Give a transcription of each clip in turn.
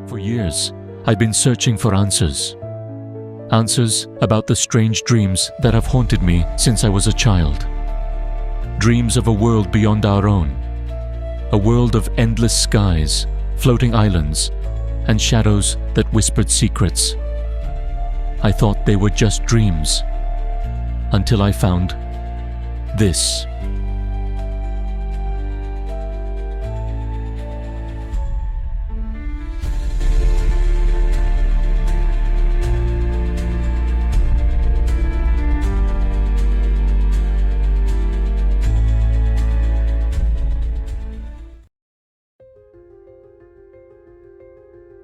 For years, I've been searching for answers. Answers about the strange dreams that have haunted me since I was a child. Dreams of a world beyond our own. A world of endless skies, floating islands, and shadows that whispered secrets. I thought they were just dreams, until I found this.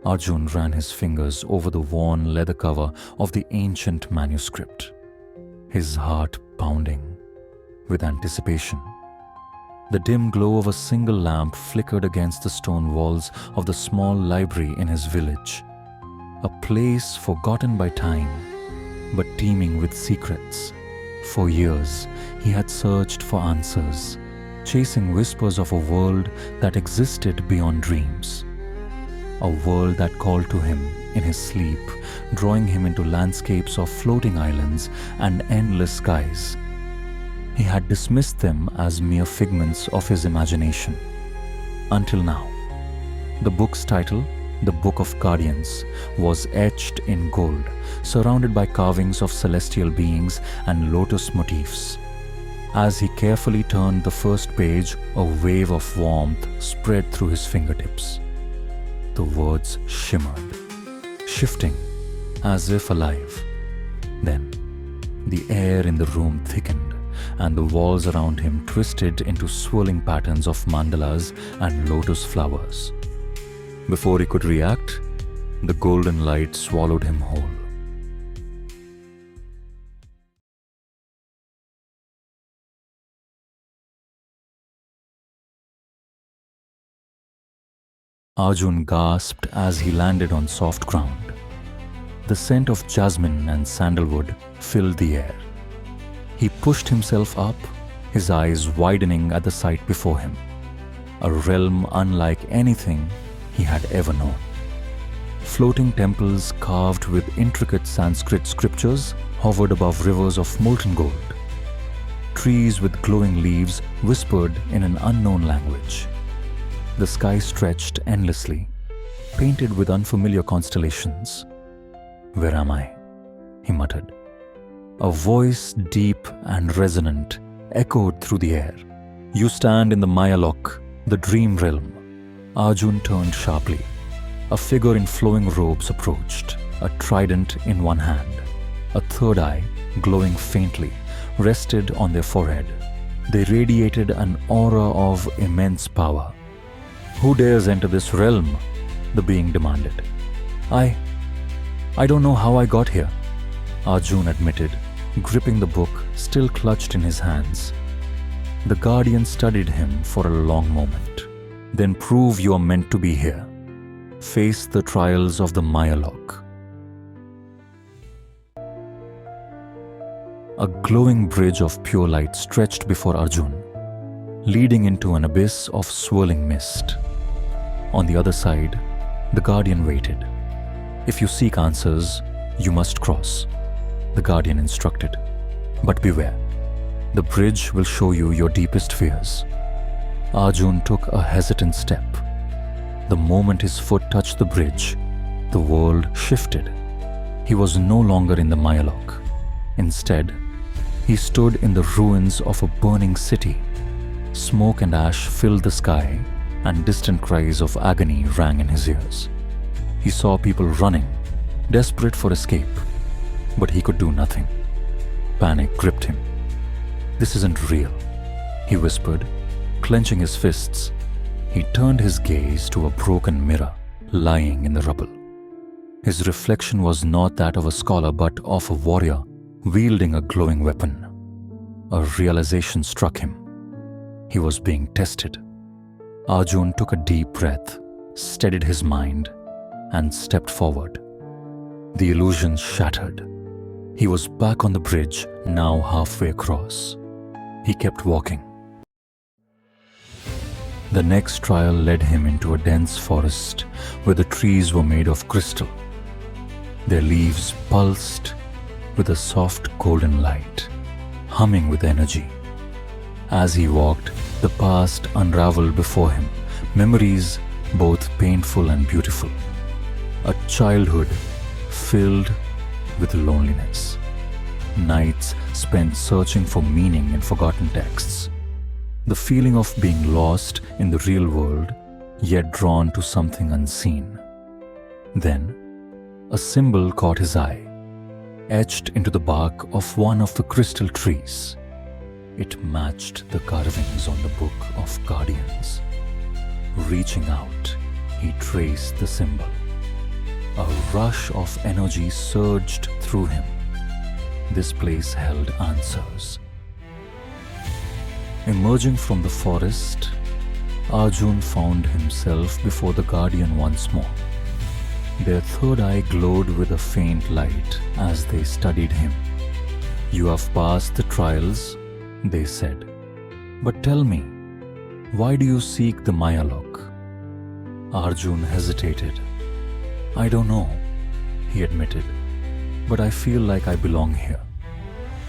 Arjun ran his fingers over the worn leather cover of the ancient manuscript, his heart pounding with anticipation. The dim glow of a single lamp flickered against the stone walls of the small library in his village, a place forgotten by time, but teeming with secrets. For years, he had searched for answers, chasing whispers of a world that existed beyond dreams. A world that called to him in his sleep, drawing him into landscapes of floating islands and endless skies. He had dismissed them as mere figments of his imagination. Until now. The book's title, The Book of Guardians, was etched in gold, surrounded by carvings of celestial beings and lotus motifs. As he carefully turned the first page, a wave of warmth spread through his fingertips. The words shimmered, shifting as if alive. Then, the air in the room thickened and the walls around him twisted into swirling patterns of mandalas and lotus flowers. Before he could react, the golden light swallowed him whole. Arjun gasped as he landed on soft ground. The scent of jasmine and sandalwood filled the air. He pushed himself up, his eyes widening at the sight before him. A realm unlike anything he had ever known. Floating temples carved with intricate Sanskrit scriptures hovered above rivers of molten gold. Trees with glowing leaves whispered in an unknown language. The sky stretched endlessly, painted with unfamiliar constellations. "Where am I?" he muttered. A voice deep and resonant echoed through the air. "You stand in the Maya Lok, the dream realm." Arjun turned sharply. A figure in flowing robes approached, a trident in one hand. A third eye, glowing faintly, rested on their forehead. They radiated an aura of immense power. "Who dares enter this realm?" the being demanded. I don't know how I got here," Arjun admitted, gripping the book still clutched in his hands. The guardian studied him for a long moment. "Then prove you are meant to be here. Face the trials of the Maya Lok." A glowing bridge of pure light stretched before Arjun, leading into an abyss of swirling mist. On the other side, the guardian waited. "If you seek answers, you must cross," the guardian instructed. "But beware, the bridge will show you your deepest fears." Arjun took a hesitant step. The moment his foot touched the bridge, the world shifted. He was no longer in the Maya Lok. Instead, he stood in the ruins of a burning city. Smoke and ash filled the sky, and distant cries of agony rang in his ears. He saw people running, desperate for escape, but he could do nothing. Panic gripped him. "This isn't real," he whispered, clenching his fists. He turned his gaze to a broken mirror lying in the rubble. His reflection was not that of a scholar but of a warrior wielding a glowing weapon. A realization struck him. He was being tested. Arjun took a deep breath, steadied his mind, and stepped forward. The illusion shattered. He was back on the bridge, now halfway across. He kept walking. The next trial led him into a dense forest where the trees were made of crystal. Their leaves pulsed with a soft golden light, humming with energy. As he walked, the past unraveled before him, memories both painful and beautiful. A childhood filled with loneliness. Nights spent searching for meaning in forgotten texts. The feeling of being lost in the real world, yet drawn to something unseen. Then, a symbol caught his eye, etched into the bark of one of the crystal trees. It matched the carvings on the Book of Guardians. Reaching out, he traced the symbol. A rush of energy surged through him. This place held answers. Emerging from the forest, Arjun found himself before the Guardian once more. Their third eye glowed with a faint light as they studied him. "You have passed the trials," they said. "But tell me, why do you seek the Maya Lok?" Arjun hesitated. "I don't know," he admitted, "but I feel like I belong here,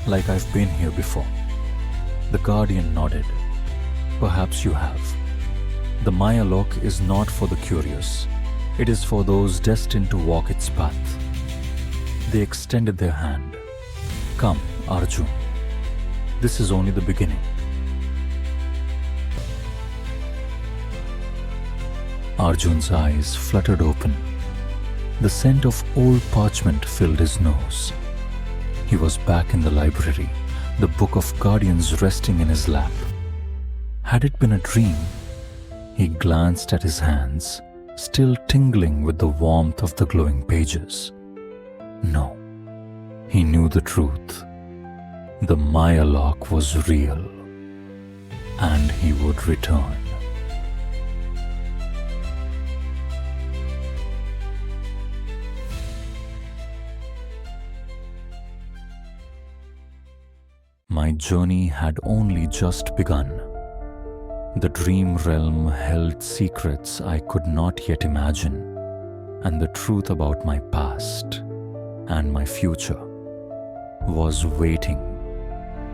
like I've been here before." The Guardian nodded. "Perhaps you have. The Maya Lok is not for the curious. It is for those destined to walk its path." They extended their hand. "Come, Arjun. This is only the beginning." Arjun's eyes fluttered open. The scent of old parchment filled his nose. He was back in the library, the Book of Guardians resting in his lap. Had it been a dream? He glanced at his hands, still tingling with the warmth of the glowing pages. No, he knew the truth. The Maya Lok was real, and he would return. My journey had only just begun. The dream realm held secrets I could not yet imagine, and the truth about my past and my future was waiting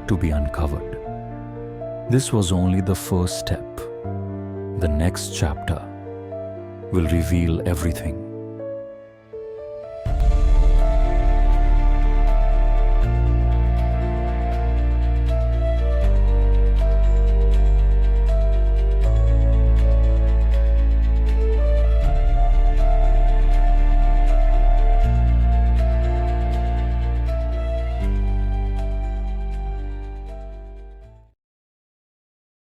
to be uncovered. This was only the first step. The next chapter will reveal everything.